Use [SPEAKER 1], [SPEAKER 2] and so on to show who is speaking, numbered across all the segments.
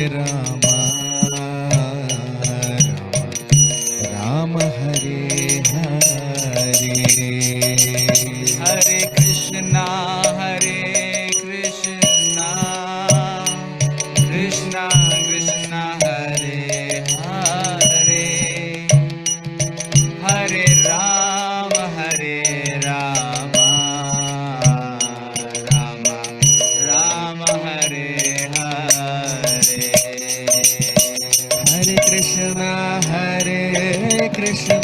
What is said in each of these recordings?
[SPEAKER 1] Rama Rama Hare Hare
[SPEAKER 2] Hare Krishna Krishna Krishna Hare Hare Hare Rama Rama Rama Hare Hare
[SPEAKER 1] Hare Krishna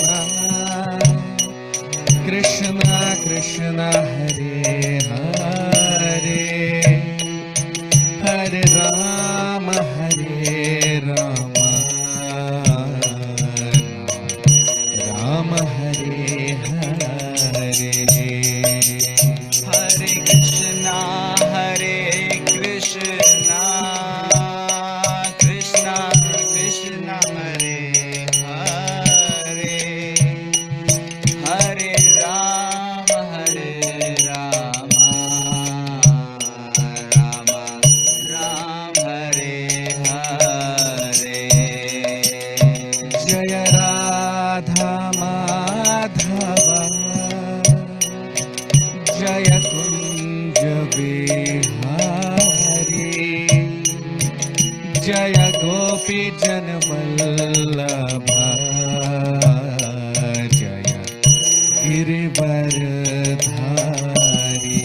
[SPEAKER 1] Krishna Krishna Hare Hare Hare Rama Rama Hare Hare
[SPEAKER 2] Hare Krishna Krishna Krishna Hare Hare Hare Rama Rama Hare Hare
[SPEAKER 1] Jaya Radha Madhava Jaya Kunja Bihari Jaya Gopi Janvallabha Jaya Girivardhari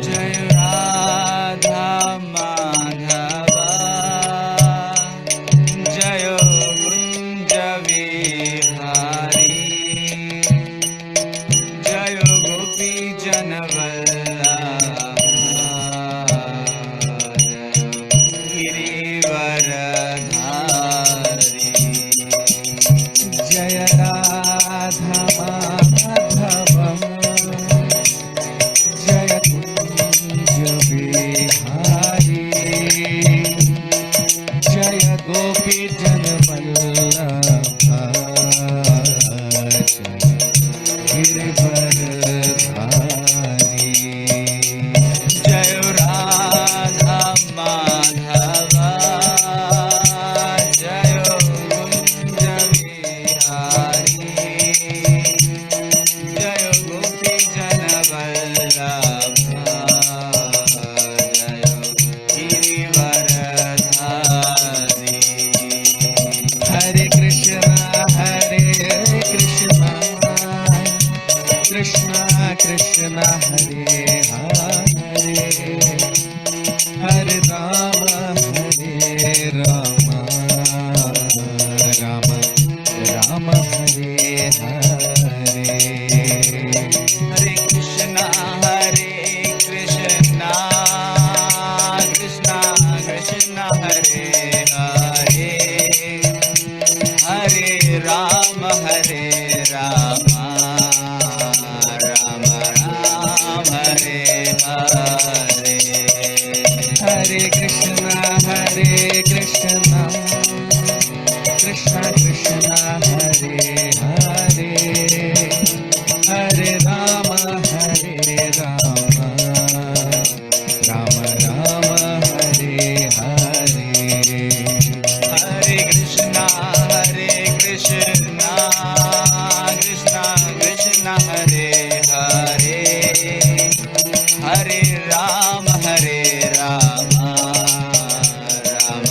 [SPEAKER 2] Jai Radha Madhava Jayo Kunja Vihari Jayo Gopi Janvallabha Girivardhari
[SPEAKER 1] Jaya Radha Madhava Jaya Kunja Bihari Jaya Gopi Janvallabha Jaya Girivardhari
[SPEAKER 2] Jai Radha Madhava Jai Kunja Vihari Jai Gopi Janvallabha Jai Girivardhari
[SPEAKER 1] Hare Krishna Krishna Krishna Hare Hare Hare Rama Rama Rama Hare Hare
[SPEAKER 2] Hare Krishna Krishna Krishna Hare Hare Hare Rama Rama Hare Hare
[SPEAKER 1] Hare Krishna Krishna Krishna Hare Hare Hare Rama Rama Hare Hare
[SPEAKER 2] Hare Krishna Krishna Krishna Hare Hare Hare Rama Rama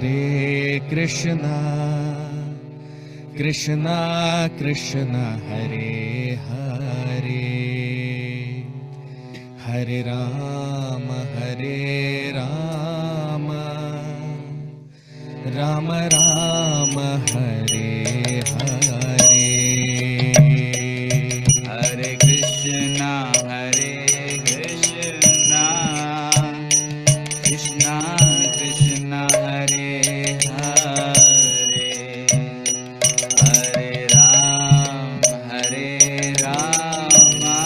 [SPEAKER 1] Hare Krishna, Krishna Krishna Hare Hare, Hare Rama Hare Rama, Rama Rama Hare Hare.
[SPEAKER 2] Hare Krishna, Krishna Krishna Hare Hare, Hare Rama,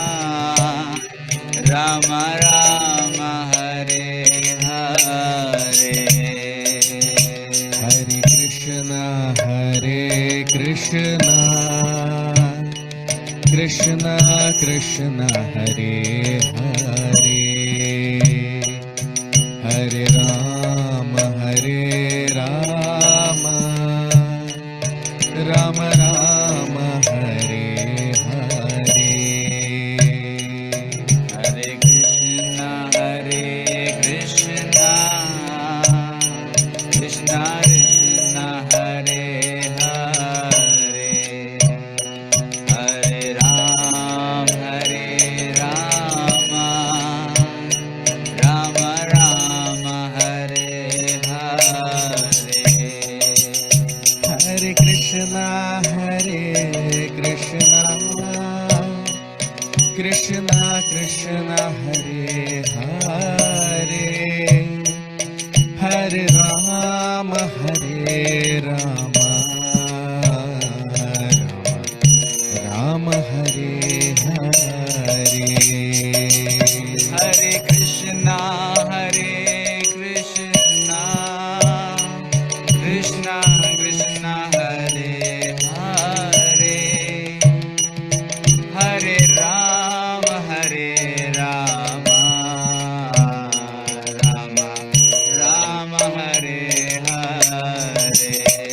[SPEAKER 2] Rama Rama Hare Hare.
[SPEAKER 1] Hare Krishna, Krishna Krishna Hare Hare, Hare Rama, Rama Rama Hare Hare.
[SPEAKER 2] Hare Krishna, Krishna Krishna Hare Hare, Hare Rama, Rama Rama Hare Hare.
[SPEAKER 1] Hare Krishna, Krishna Krishna Hare Hare, Hare Rama, Rama Rama Hare Hare.
[SPEAKER 2] Hare Krishna, Krishna Krishna Hare Hare, Hare Rama, Rama Rama Hare Hare.
[SPEAKER 1] Hare Krishna,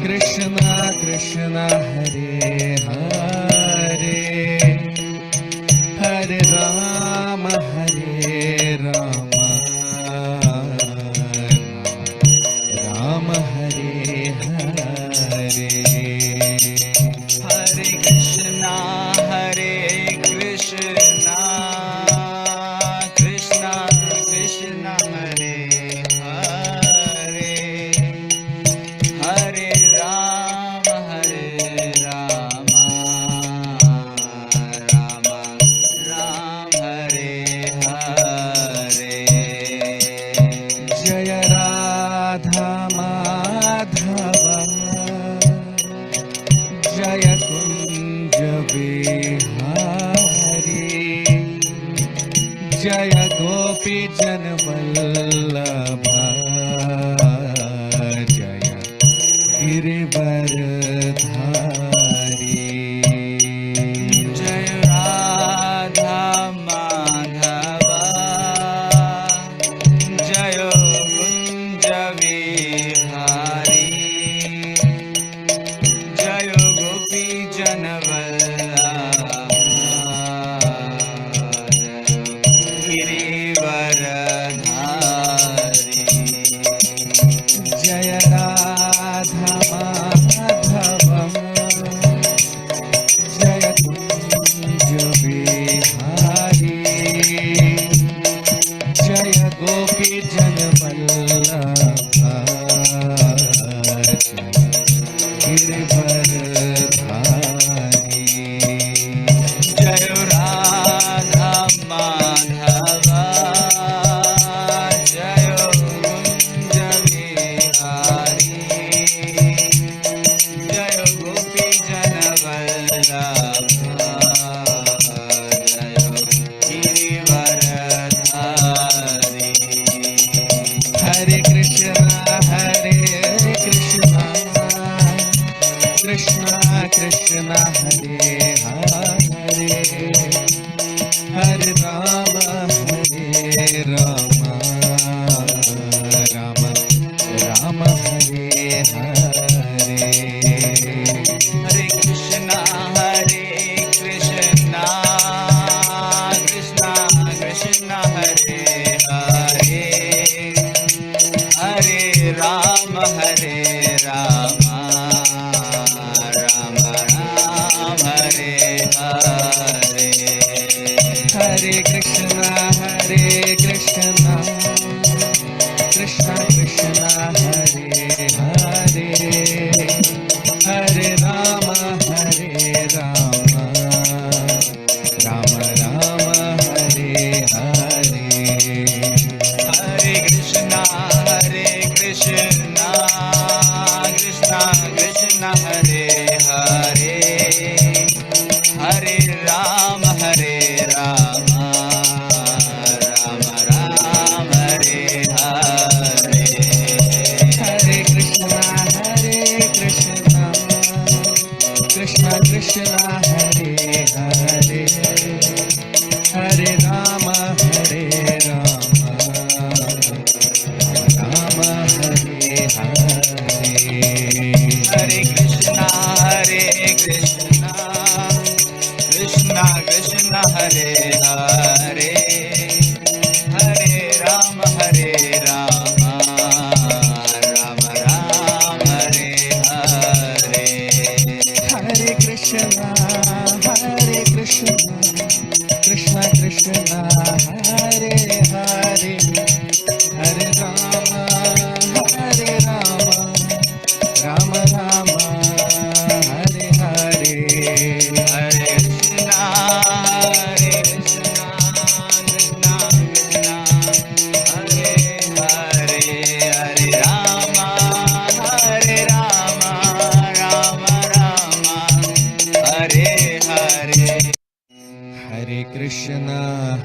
[SPEAKER 1] Krishna Krishna Hare Hare, Hare Rama, Rama Rama Hare Hare.
[SPEAKER 2] Hare Krishna, Krishna Krishna Hare Hare, Hare Rama, Rama Hare Hare.
[SPEAKER 1] Jaya Radha Madhava, Jaya Kunja Vihari, Jaya Gopi Jana Vallabha, Jaya Girivaradhari.
[SPEAKER 2] Jai Radha Madhava, Jai Kunja Vihari, Jai Gopi Jana Vallabha, Girivaradhari.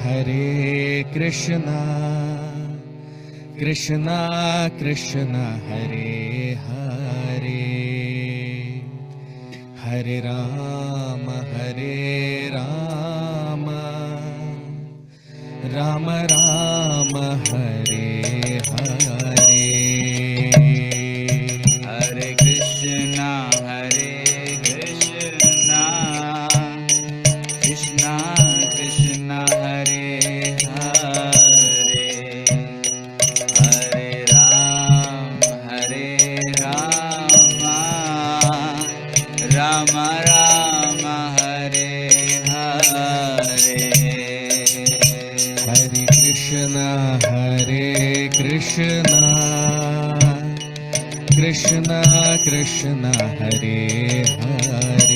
[SPEAKER 1] Hare Krishna, Krishna Krishna Hare Hare, Hare Rama Hare Rama, Rama Rama Hare Hare.
[SPEAKER 2] Hare Krishna, Krishna Krishna Hare Hare, Hare Rama, Rama Rama Hare Hare.
[SPEAKER 1] Hare Krishna, Krishna Krishna Hare Hare,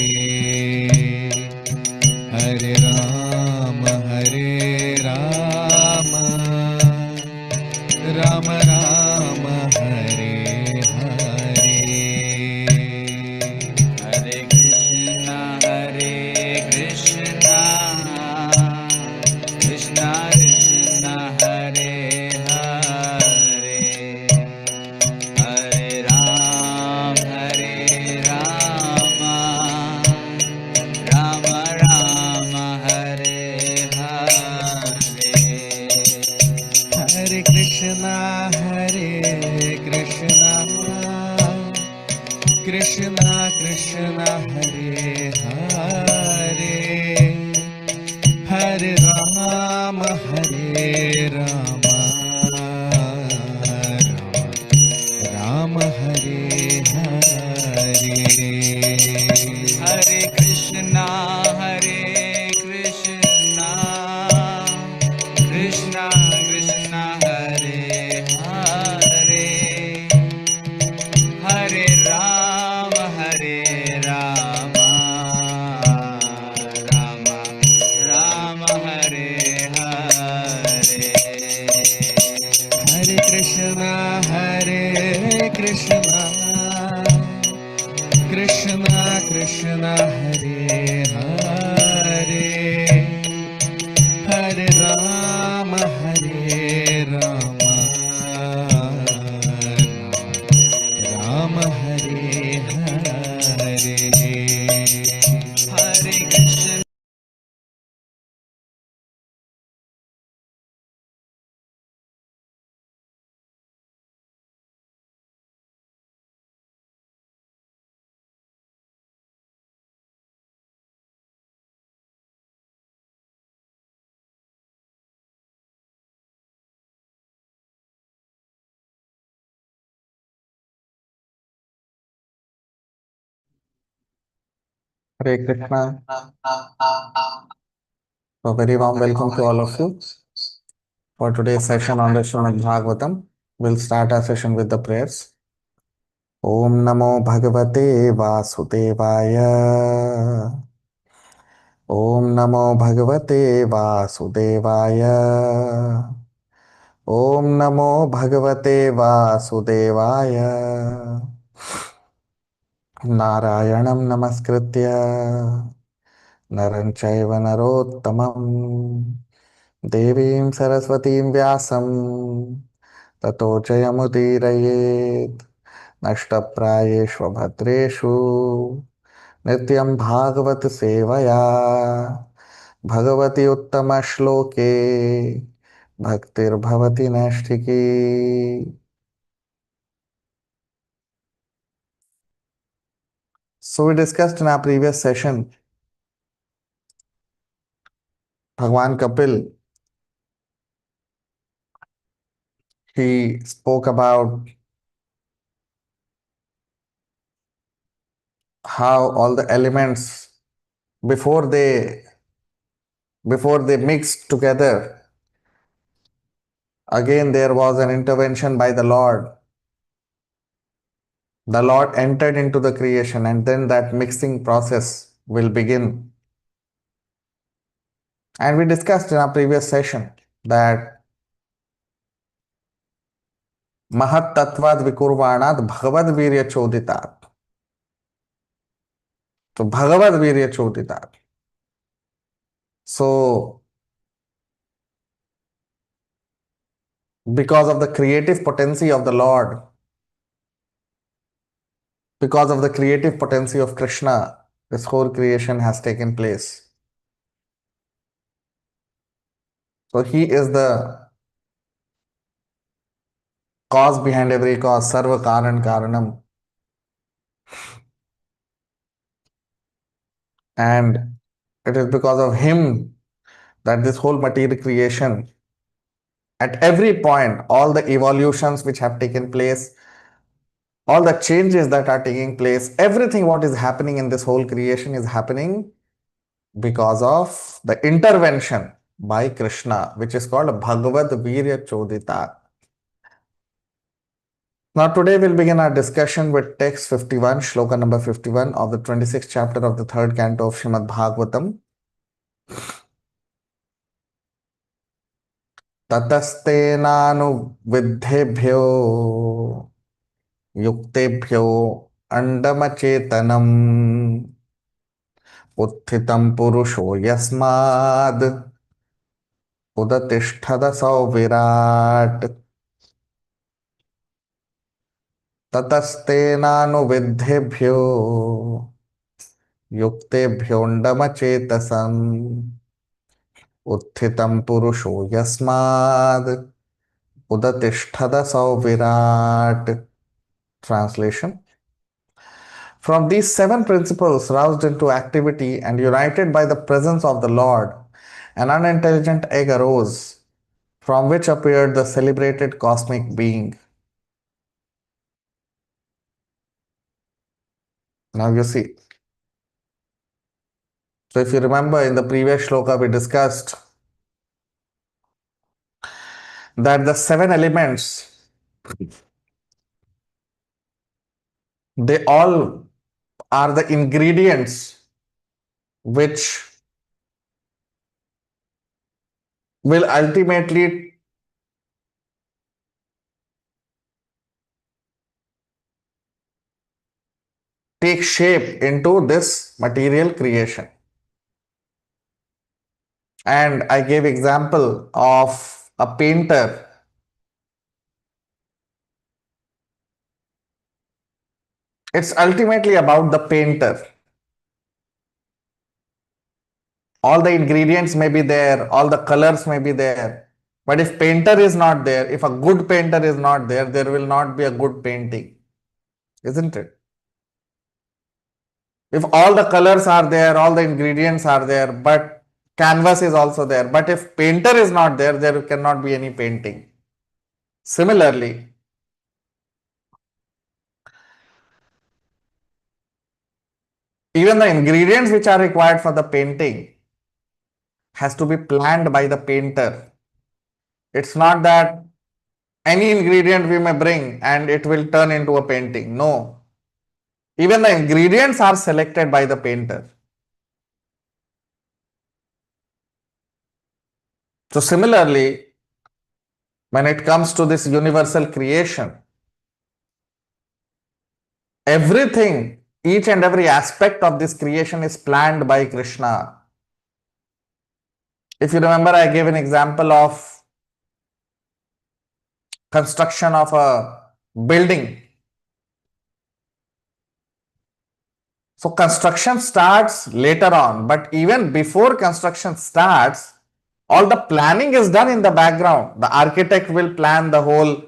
[SPEAKER 1] Hare Rama, Rama Rama Hare Hare.
[SPEAKER 2] Hare Krishna, Krishna Krishna Hare Hare, Hare Rama, Rama Rama Hare Hare.
[SPEAKER 1] Hare Krishna, Krishna Krishna Hare Hare, Hare Rama, Rama Rama Hare Hare.
[SPEAKER 2] Hare Krishna, Krishna Krishna Hare Hare, Hare Rama, Rama Rama Hare Hare.
[SPEAKER 1] Hare Krishna, Krishna Krishna Hare Hare, Hare Rama, Rama Rama Hare Hare.
[SPEAKER 2] Hare Krishna.
[SPEAKER 3] Hare Krishna. A very warm welcome to all of you for today's session on the Srimad Bhagavatam. We'll start our session with the prayers. Om Namo Bhagavate Vasudevaya. Om Namo Bhagavate Vasudevaya. Om Namo Bhagavate Vasudevaya. Narayanam Namaskritya Naram Chaiva Narottamam Devim Saraswatim Vyasam Tato Jayamudirayet Nashtaprayeshva Bhadreshu Nityam Bhagavat Sevaya Bhagavati Uttama Shloke Bhaktir Bhavati Nashtiki. So we discussed in our previous session Bhagwan Kapil. He spoke about how all the elements before they mixed together, again there was an intervention by the Lord. The Lord entered into the creation and then that mixing process will begin. And we discussed in our previous session that Mahat Tattvad Vikurvanat Bhagavad Virya Choditat. So Bhagavad Virya Choditat. So because of the creative potency of the Lord, because of the creative potency of Krishna, this whole creation has taken place. So he is the cause behind every cause, Sarva Karan Karanam. And it is because of him that this whole material creation, at every point, all the evolutions which have taken place, all the changes that are taking place, everything what is happening in this whole creation is happening because of the intervention by Krishna, which is called Bhagavad Virya Chodita. Now today we'll begin our discussion with text 51, Shloka number 51 of the 26th chapter of the third canto of Srimad Bhagavatam. ततस्तेनानुविद्धेभ्यो युक्तेभ्यो अंडमचेतनम् उत्थितं पुरुषो यस्माद् उदतिष्ठदसौ विराट् ततस्तेनानुविद्धेभ्यो युक्तेभ्योऽण्डमचेतसम् उत्थितं पुरुषो यस्माद् उदतिष्ठदसौ विराट्. Translation: from these seven principles roused into activity and united by the presence of the Lord, an unintelligent egg arose, from which appeared the celebrated cosmic being. Now you see. So if you remember in the previous shloka we discussed that the seven elements, they all are the ingredients which will ultimately take shape into this material creation. And I gave example of a painter. It's ultimately about the painter. All the ingredients may be there, all the colors may be there. But if painter is not there, if a good painter is not there, there will not be a good painting. Isn't it? If all the colors are there, all the ingredients are there, but canvas is also there. But if painter is not there, there cannot be any painting. Similarly, even the ingredients which are required for the painting has to be planned by the painter. It's not that any ingredient we may bring and it will turn into a painting. No. Even the ingredients are selected by the painter. So similarly, when it comes to this universal creation, everything, each and every aspect of this creation is planned by Krishna. If you remember, I gave an example of construction of a building. So construction starts later on, but even before construction starts, all the planning is done in the background. The architect will plan the whole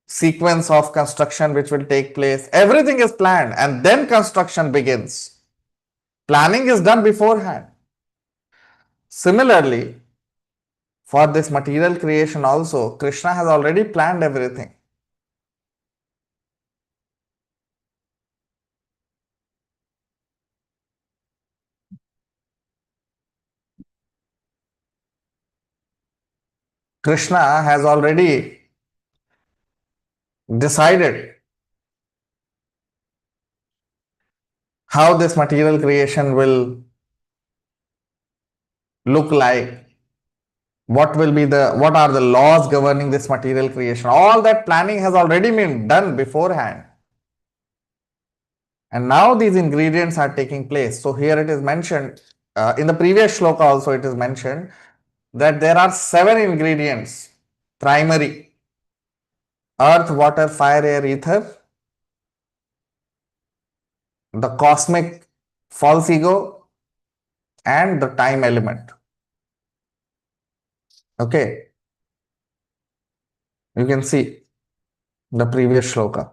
[SPEAKER 3] sequence of construction which will take place. Everything is planned and then construction begins. Planning is done beforehand. Similarly, for this material creation also, Krishna has already planned everything. Krishna has already decided how this material creation will look like. What are the laws governing this material creation? All that planning has already been done beforehand. And now these ingredients are taking place. So here it is mentioned, in the previous shloka also it is mentioned that there are seven ingredients, primary. earth, water, fire, air, ether, the cosmic false ego, and the time element. Okay, you can see the previous shloka.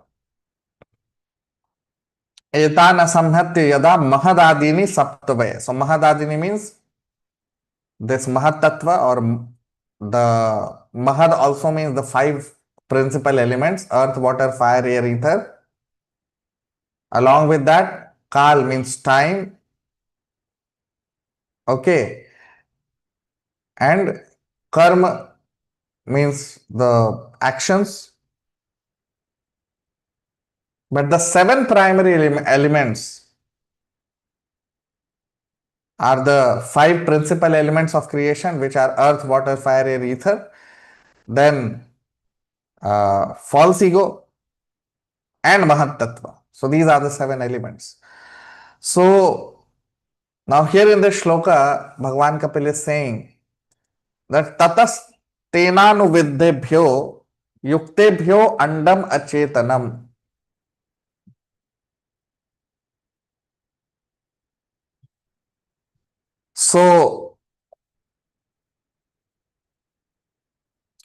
[SPEAKER 3] Etan asamhatya yada mahadadini saptavaya. So mahadadini means this Mahat Tattva, or the Mahad also means the five principal elements: earth, water, fire, air, ether. Along with that, Kal means time. Okay. And Karma means the actions. But the seven primary elements are the five principal elements of creation, which are earth, water, fire, air, ether. Then false ego and Mahat Tattva. So these are the seven elements. So now here in this shloka, Bhagavan Kapil is saying that tatas tenanuviddhebhyo yuktebhyo andam achetanam. So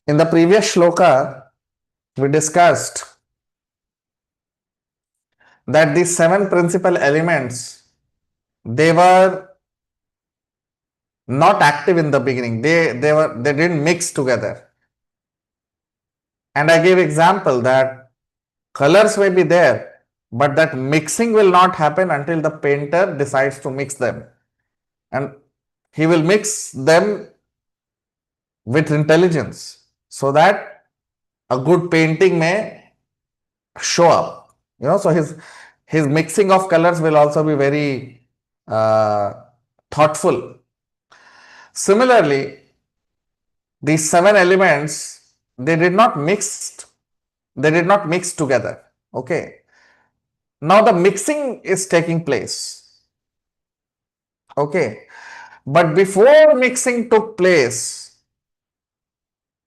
[SPEAKER 3] in the previous shloka, we discussed that these seven principal elements, they were not active in the beginning. They didn't mix together. And I gave example that colors may be there, but that mixing will not happen until the painter decides to mix them. And he will mix them with intelligence so that a good painting may show up. So his mixing of colors will also be very thoughtful. Similarly, these seven elements, they did not mix together. Okay. Now the mixing is taking place. Okay. But before mixing took place,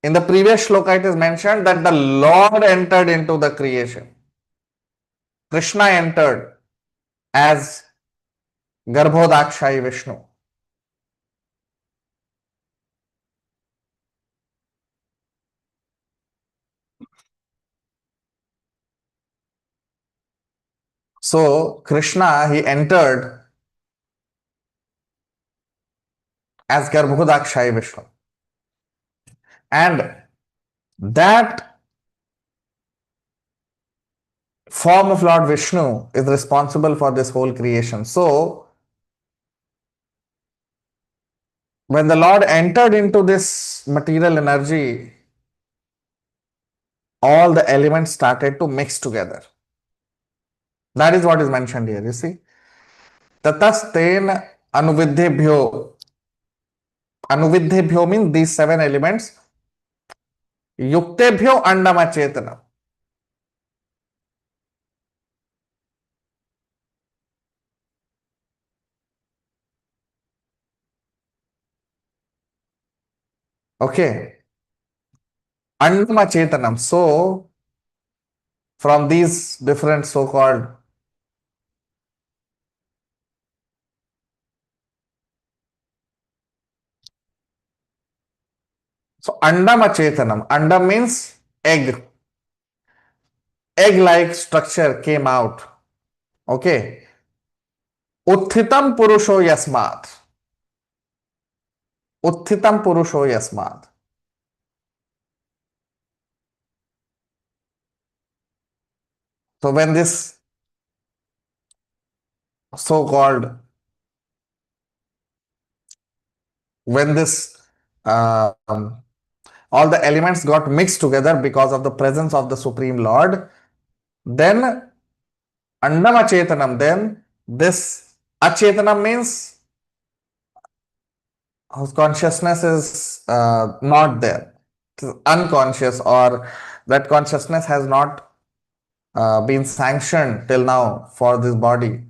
[SPEAKER 3] in the previous shloka it is mentioned that the Lord entered into the creation. Krishna entered as Garbhodakshai Vishnu. So Krishna, he entered as Garbhodakshai Vishnu. And that form of Lord Vishnu is responsible for this whole creation. So when the Lord entered into this material energy, all the elements started to mix together. That is what is mentioned here, you see. Tatasten anuvidhebhyo. Anuvidhebhyo means these seven elements. Yuktebhyo andama chetana. Okay. Andama chetanam. So from these different so-called andam achetanam. Andam means egg. Egg-like structure came out. Okay. Utthitam purusho yasmat. Utthitam purusho yasmat. So when this so-called, when this all the elements got mixed together because of the presence of the Supreme Lord, then andam achetanam, then this achetanam means whose consciousness is not there, unconscious, or that consciousness has not been sanctioned till now for this body.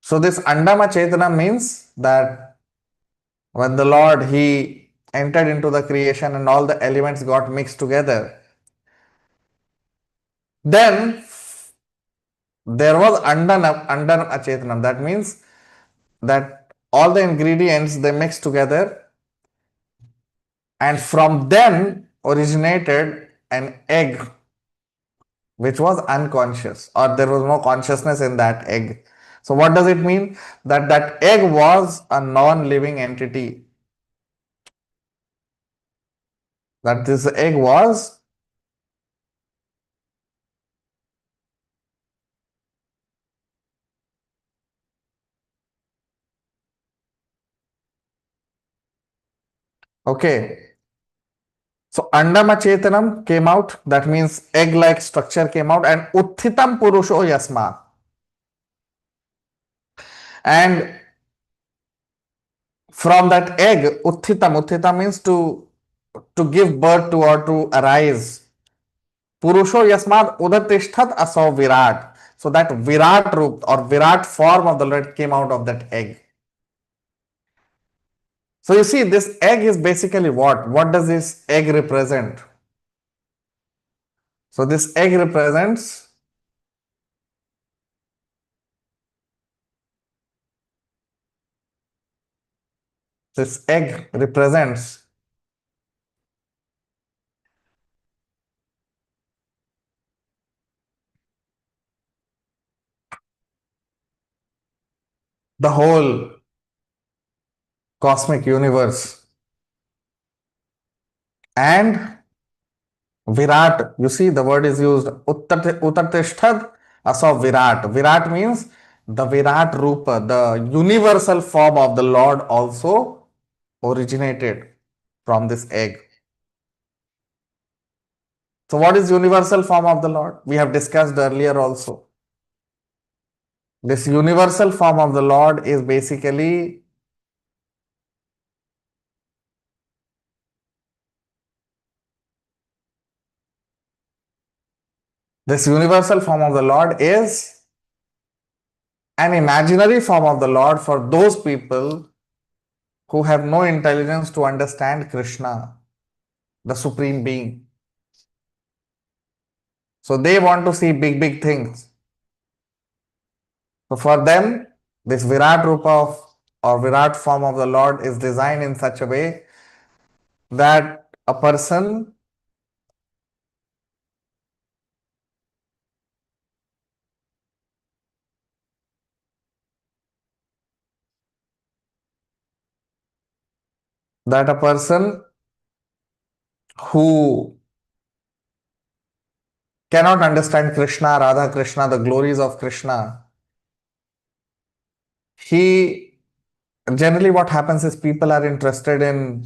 [SPEAKER 3] So this Andama Chetana means that when the Lord, he entered into the creation and all the elements got mixed together, then there was Andana Chetanam. That means that all the ingredients they mixed together, and from them originated an egg which was unconscious, or there was no consciousness in that egg. So what does it mean? That that egg was a non-living entity. That this egg was okay. So Andama Chetanam came out, that means egg-like structure came out, and Utthitam Purusho Yasma. And from that egg, Utthitam means to give birth to or to arise. Purusho Yasmad Udatishtat Aso Virat. So that Virat Roop or Virat form of the Lord came out of that egg. So you see, this egg is basically what? What does this egg represent? So this egg represents this egg represents the whole cosmic universe. And Virat, you see the word is used Utatishthad Asav Virat. Virat means the Virat Rupa, the universal form of the Lord also originated from this egg. So what is universal form of the Lord? We have discussed earlier also. This universal form of the Lord is basically this universal form of the Lord is an imaginary form of the Lord for those people who have no intelligence to understand Krishna, the Supreme Being. So they want to see big, big things. So for them, this Virat Rupa of or Virat form of the Lord is designed in such a way that a person that a person who cannot understand Krishna, Radha Krishna, the glories of Krishna, he generally what happens is people are interested in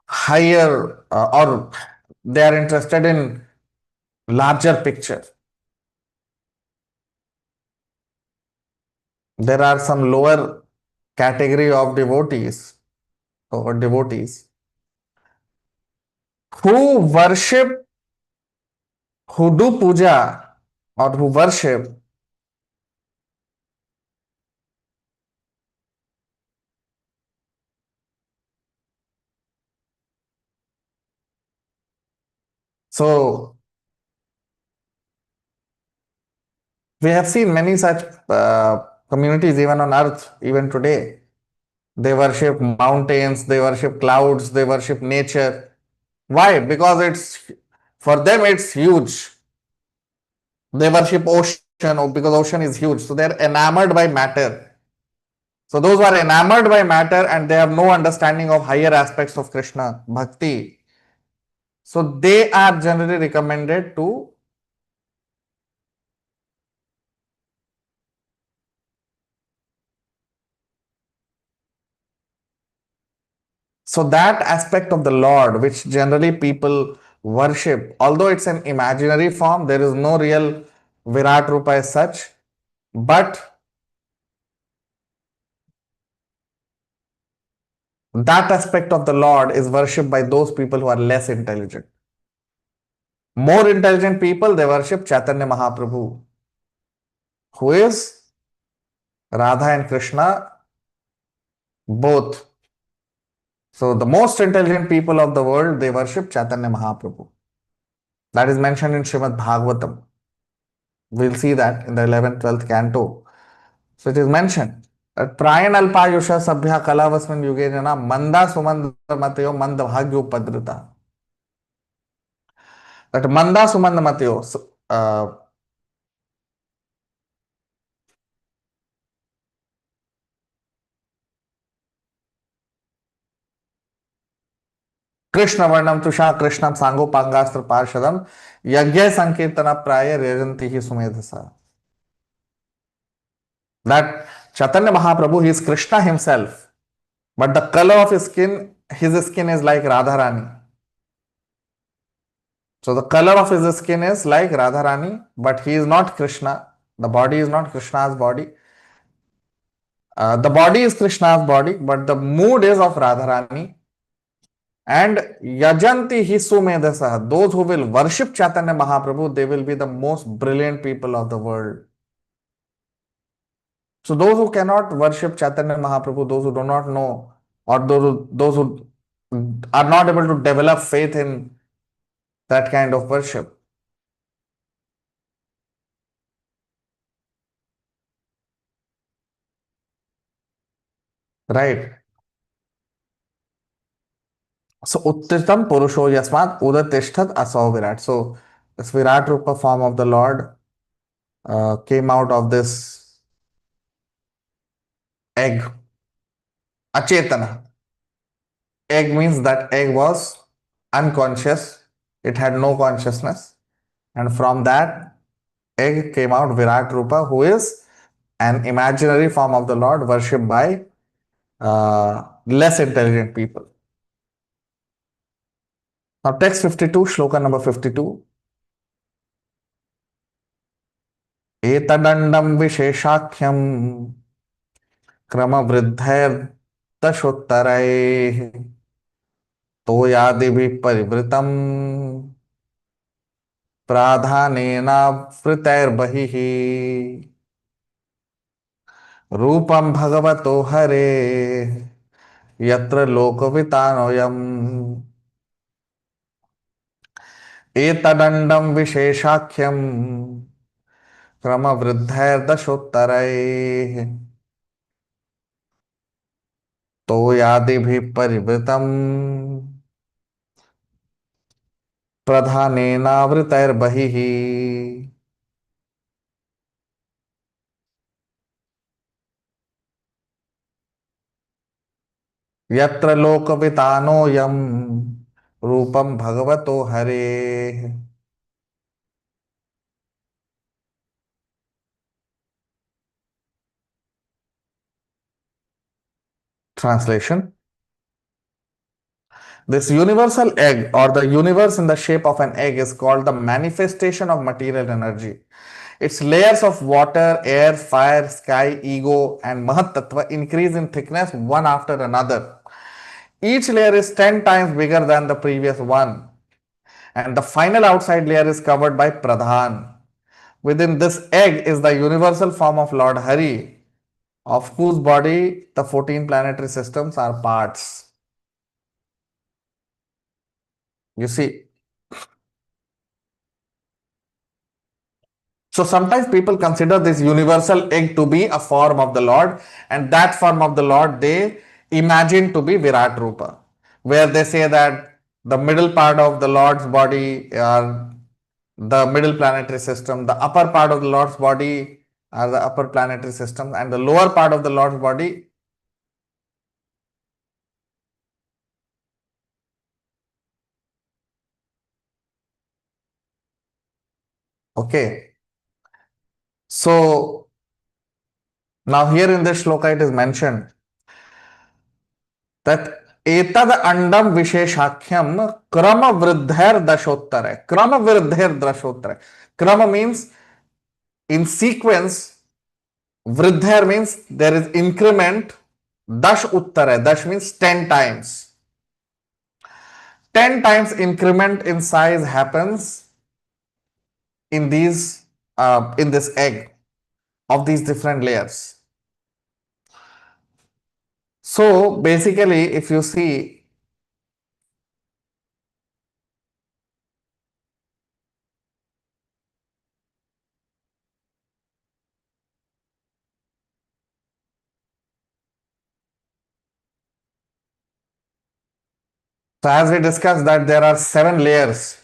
[SPEAKER 3] higher or they are interested in larger picture. There are some lower category of devotees or devotees who worship, who do puja or who worship so we have seen many such communities even on earth, even today. They worship mountains, they worship clouds, they worship nature. Why? Because it's for them it's huge. They worship ocean because ocean is huge. So they're enamored by matter. So those who are enamored by matter and they have no understanding of higher aspects of Krishna, bhakti. So they are generally recommended to so that aspect of the Lord which generally people worship, although it's an imaginary form, there is no real Virat Rupa as such, but that aspect of the Lord is worshipped by those people who are less intelligent. More intelligent people, they worship Chaitanya Mahaprabhu, who is Radha and Krishna both. So the most intelligent people of the world, they worship Chaitanya Mahaprabhu. That is mentioned in Srimad Bhagavatam. We'll see that in the 11th, 12th canto. So it is mentioned that Prayan Alpayusha Sabhya Kalavasman Yuge Jana Manda Sumanda Matayo Manda Bhagyo Padrita. That Manda Sumanda Matayo, Krishna Varnam Tusha Krishnam Sango Pangastra Parshadam Yagya Sankirtana Praya Rejanti Sumedhasa. That Chaitanya Mahaprabhu, he is Krishna himself, but the color of his skin is like Radharani. So the color of his skin is like Radharani, but he is not Krishna. The body is not Krishna's body. The body is Krishna's body, but the mood is of Radharani. And Yajanti Hisumedasa, those who will worship Chaitanya Mahaprabhu, they will be the most brilliant people of the world. So those who cannot worship Chaitanya Mahaprabhu, those who do not know, or those who are not able to develop faith in that kind of worship, right? So Uttitam Purusho Yasmat Udatishtat Asau Virat. So this Virat Rupa form of the Lord came out of this egg, Achetana. Egg means that egg was unconscious, it had no consciousness, and from that egg came out Virat Rupa, who is an imaginary form of the Lord worshipped by less intelligent people. Now, text 52, shloka number 52. Etadandam visheshakyam krama vriddhair tashottarai toyadibhi parivritam प्राधानेनावृतैर्बहिः रूपं भगवतो हरे यत्र लोकवितानोऽयम् एतदण्डं विशेषाख्यं क्रमवृद्धैर्दशोत्तरैः तोयादिभिः परिवृतं प्रधानेनावृतैर्बहिः यत्र लोकवितानोऽयं रूपं भगवतो हरेः. Translation. This universal egg or the universe in the shape of an egg is called the manifestation of material energy. Its layers of water, air, fire, sky, ego and Mahat Tattva increase in thickness one after another. Each layer is 10 times bigger than the previous one, and the final outside layer is covered by Pradhan. Within this egg is the universal form of Lord Hari, of whose body the 14 planetary systems are parts. You see, so sometimes people consider this universal egg to be a form of the Lord, and that form of the Lord they imagine to be Virat Rupa, where they say that the middle part of the Lord's body are the middle planetary system, the upper part of the Lord's body are the upper planetary system, and the lower part of the Lord's body. Okay. So now here in this shloka it is mentioned that etad andam visheshakyam krama vriddhair dashottara. Krama vriddhair dashottara. Krama means in sequence. Vriddhair means there is increment. Dash uttara. Dash means 10 times. 10 times increment in size happens in these in this egg of these different layers. So basically, if you see, so as we discussed that there are 7 layers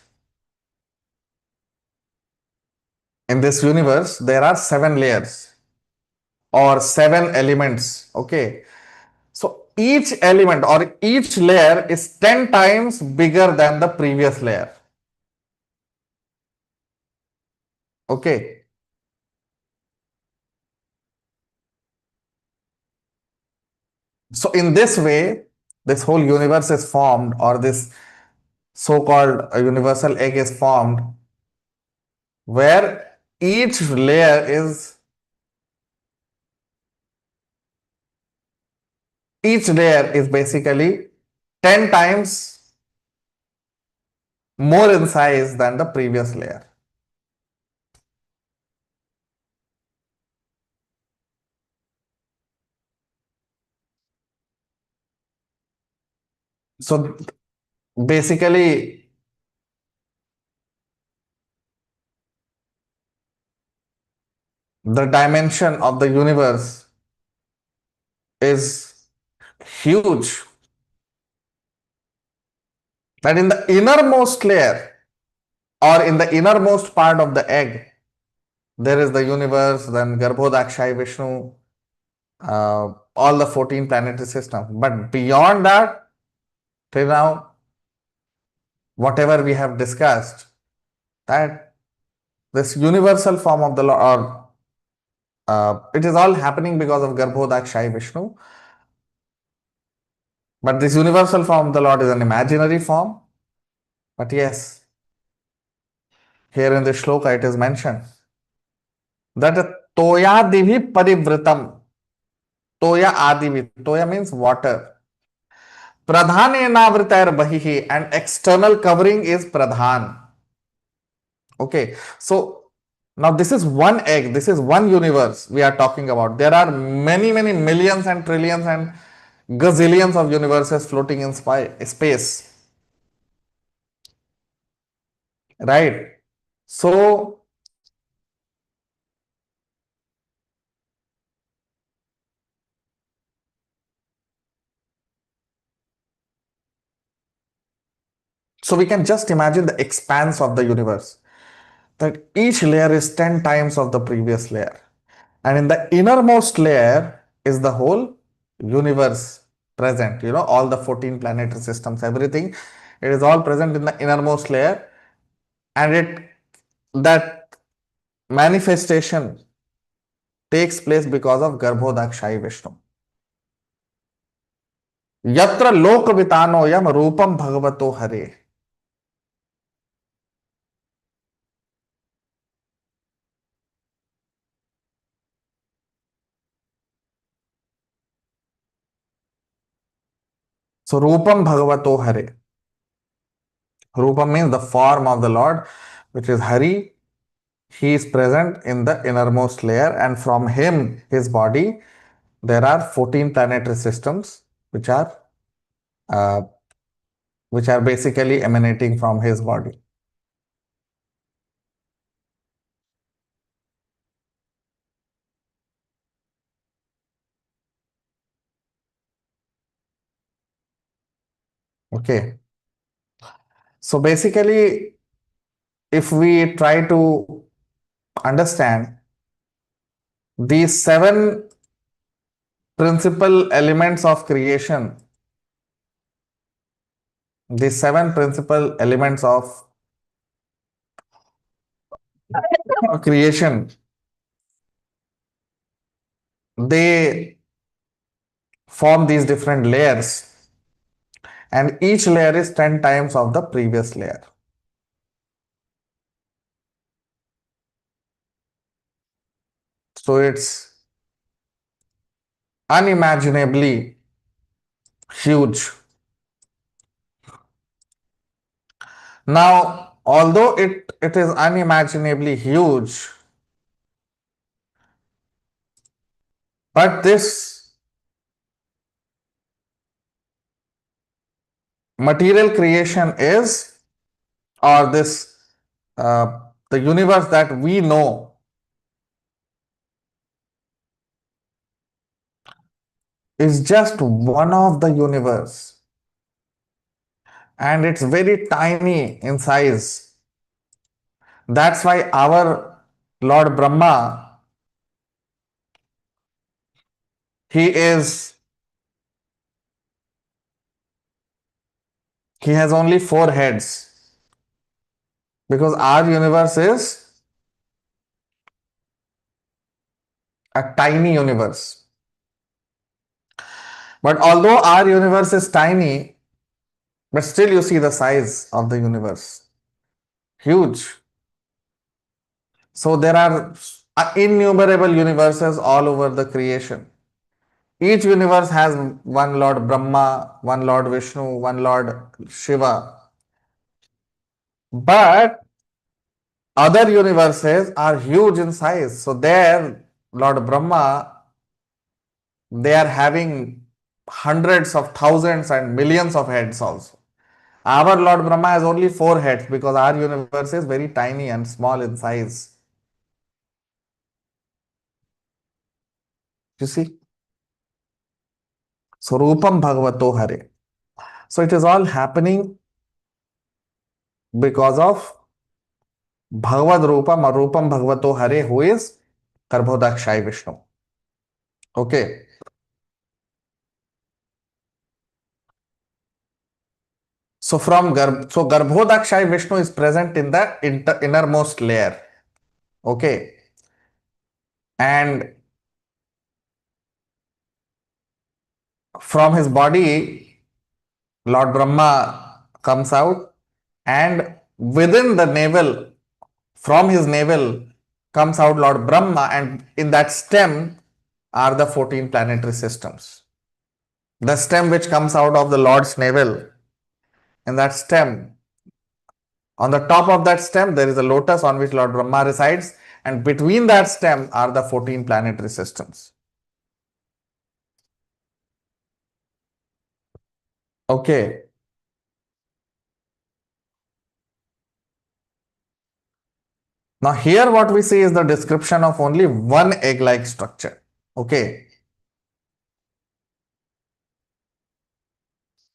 [SPEAKER 3] in this universe, there are 7 layers or 7 elements. Okay. So each element or each layer is 10 times bigger than the previous layer. Okay. So in this way, this whole universe is formed, or this so-called universal egg is formed, where each layer is basically 10 times more in size than the previous layer. So basically, the dimension of the universe is huge. That in the innermost layer or in the innermost part of the egg, there is the universe, then Garbhodakshai Vishnu, all the 14 planetary systems. But beyond that, till now, whatever we have discussed, that this universal form of the Lord, or it is all happening because of Garbhodakshai Vishnu. But this universal form of the Lord is an imaginary form. But yes, here in this shloka it is mentioned that Toyadivi Parivritam. Toya Adivi. Toya means water. Pradhanenavritar Bahihi, and external covering is Pradhan. Okay, so now this is one egg, this is one universe we are talking about. There are many, many millions and trillions and gazillions of universes floating in space, right? So, so we can just imagine the expanse of the universe, that each layer is 10 times of the previous layer. And in the innermost layer is the whole universe present, all the 14 planetary systems, everything. It is all present in the innermost layer, and that manifestation takes place because of Garbhodakshai Vishnu. Yatra lokavitano yam rupam bhagavato hare. So rupam bhagavato hare. Rupam means the form of the Lord, which is Hari. He is present in the innermost layer, and from him, his body, there are 14 planetary systems which are uh, basically emanating from his body. Okay. So basically, if we try to understand these 7 principal elements of creation, these 7 principal elements of creation, they form these different layers, and each layer is 10 times of the previous layer. So it's unimaginably huge. Now, although it is unimaginably huge, but this material creation is, or this the universe that we know is just one of the universe, and it's very tiny in size. That's why our Lord Brahma, he is, he has only 4 heads, because our universe is a tiny universe. But although our universe is tiny, but still you see the size of the universe. Huge. So there are innumerable universes all over the creation. Each universe has one Lord Brahma, one Lord Vishnu, one Lord Shiva. But other universes are huge in size. So there, Lord Brahma, they are having hundreds of thousands and millions of heads also. Our Lord Brahma has only 4 heads because our universe is very tiny and small in size. You see? So Rupam Bhagavato Hare. So it is all happening because of Bhagavad Rupam or Rupam Bhagavato Hare, who is Garbhodakshai Vishnu. Okay. So Garbhodakshai Vishnu is present in the innermost layer. Okay. And from his body, Lord Brahma comes out, and within the navel, from his navel comes out Lord Brahma, and in that stem are the 14 planetary systems. The stem which comes out of the Lord's navel, in that stem, on the top of that stem, there is a lotus on which Lord Brahma resides, and between that stem are the 14 planetary systems. Okay. Now here what we see is the description of only one egg-like structure. Okay.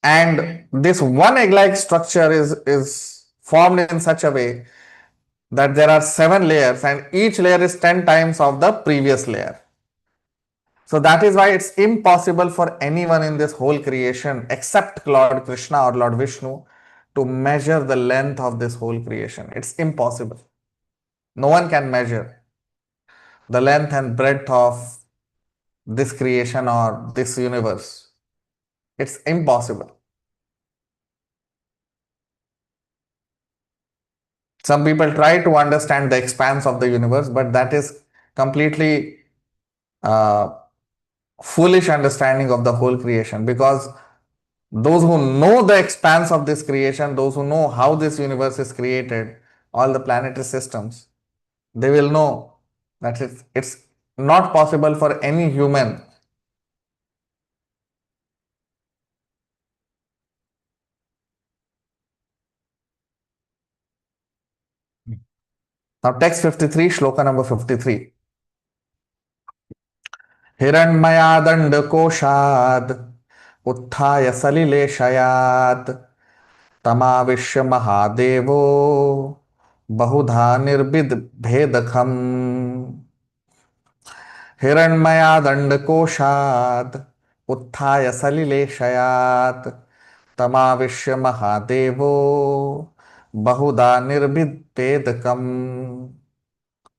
[SPEAKER 3] And this one egg-like structure is formed in such a way that there are 7 layers, and each layer is 10 times of the previous layer. So that is why it's impossible for anyone in this whole creation except Lord Krishna or Lord Vishnu to measure the length of this whole creation. It's impossible. No one can measure the length and breadth of this creation or this universe. It's impossible. Some people try to understand the expanse of the universe, but that is completely foolish understanding of the whole creation, because those who know the expanse of this creation, those who know how this universe is created, all the planetary systems, they will know that it's not possible for any human. Now text 53, shloka number 53. हिरण्मयादण्डकोशाद् उत्थाय सलिलेशयात् तमाविश्य महादेवो बहुधा निर्विद भेदखम् हिरण्मयादण्डकोशात् उत्थाय सलिलेशयात् तमाविश्य महादेवो बहुधा निर्विद भेदकम्.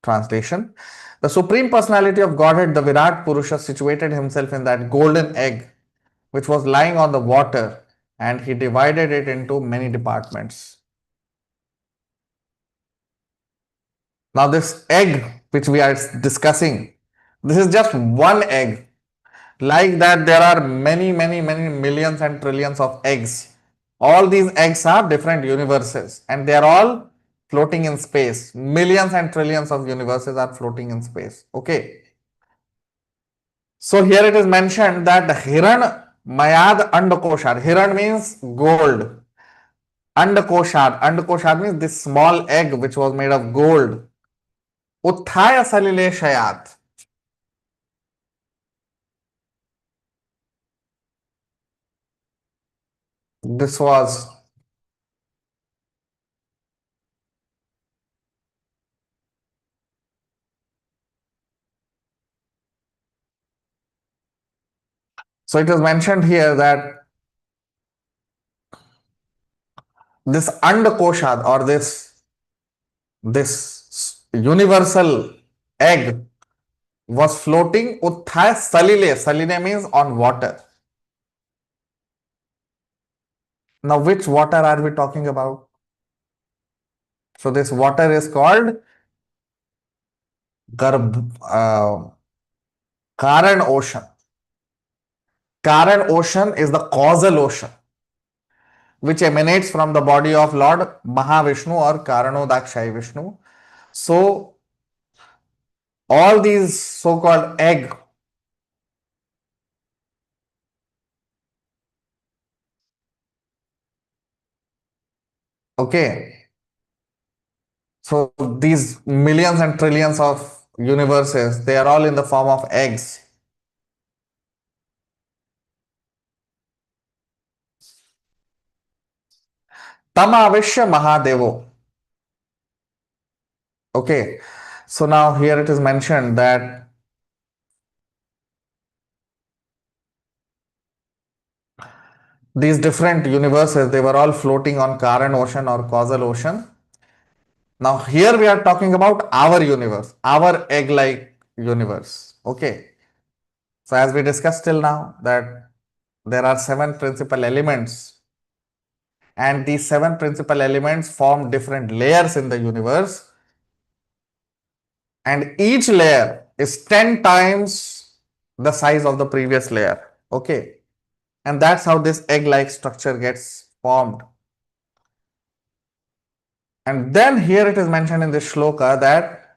[SPEAKER 3] Translation: the Supreme Personality of Godhead, the Virat Purusha, situated himself in that golden egg which was lying on the water, and he divided it into many departments. Now this egg which we are discussing, this is just one egg. Like that, there are many millions and trillions of eggs. All these eggs are different universes, and they are all floating in space. Millions and trillions of universes are floating in space. Okay. So here it is mentioned that Hiran Mayad Andakoshar. Hiran means gold. Andakoshar. Andakoshar means this small egg which was made of gold. Uthaya Salile Shayat. This was so it is mentioned here that this Andakoshad or this universal egg was floating Uthaya Salile. Salile means on water. Now, which water are we talking about? So, this water is called Karan Ocean. Karan Ocean is the causal ocean which emanates from the body of Lord Mahavishnu or Karanodakshayi Vishnu. So, all these so-called egg okay, so these millions and trillions of universes, they are all in the form of eggs. Tamavishya Mahadevo. Okay, so now here it is mentioned that these different universes, they were all floating on Karan Ocean or causal ocean. Now here we are talking about our universe, our egg-like universe. Okay, so as we discussed till now that there are 7 principal elements, and these 7 principal elements form different layers in the universe, and each layer is 10 times the size of the previous layer. Okay, and that's how this egg-like structure gets formed. And then here it is mentioned in this shloka that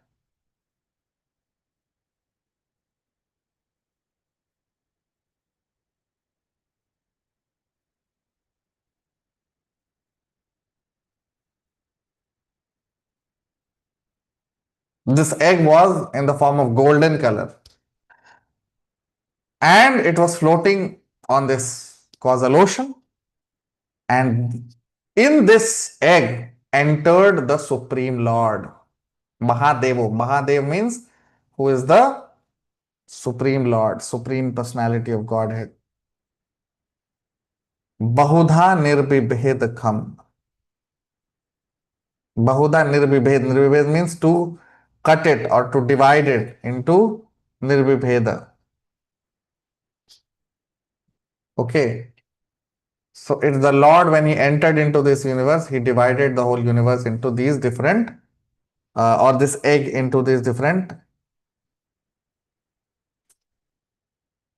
[SPEAKER 3] this egg was in the form of golden color and it was floating on this causal ocean, and in this egg entered the Supreme Lord Mahadevo. Mahadev means who is the Supreme Lord, Supreme Personality of Godhead. Bahudha nirbibhed kham. Bahudha nirbibhed. Nirbibhed means to cut it or to divide it into nirbibheda. Okay. So it's the Lord, when he entered into this universe, he divided the whole universe into these different, or this egg into these different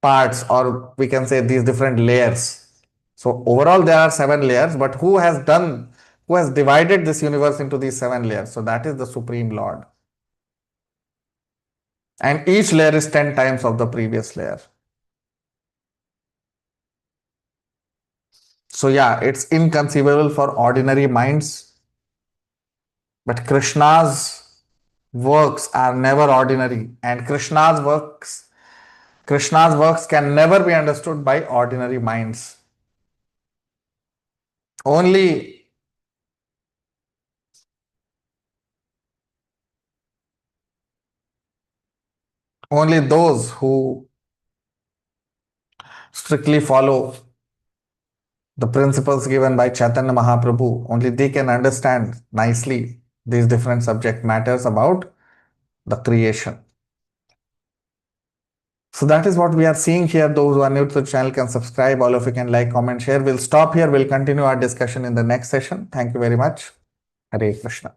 [SPEAKER 3] parts, or we can say these different layers. So overall there are 7 layers, but who has divided this universe into these 7 layers? So that is the Supreme Lord. And each layer is 10 times of the previous layer. So yeah, it's inconceivable for ordinary minds, but Krishna's works are never ordinary, and Krishna's works can never be understood by ordinary minds. Only those who strictly follow the principles given by Chaitanya Mahaprabhu, only they can understand nicely these different subject matters about the creation. So that is what we are seeing here. Those who are new to the channel can subscribe. All of you can like, comment, share. We'll stop here. We'll continue our discussion in the next session. Thank you very much. Hare Krishna.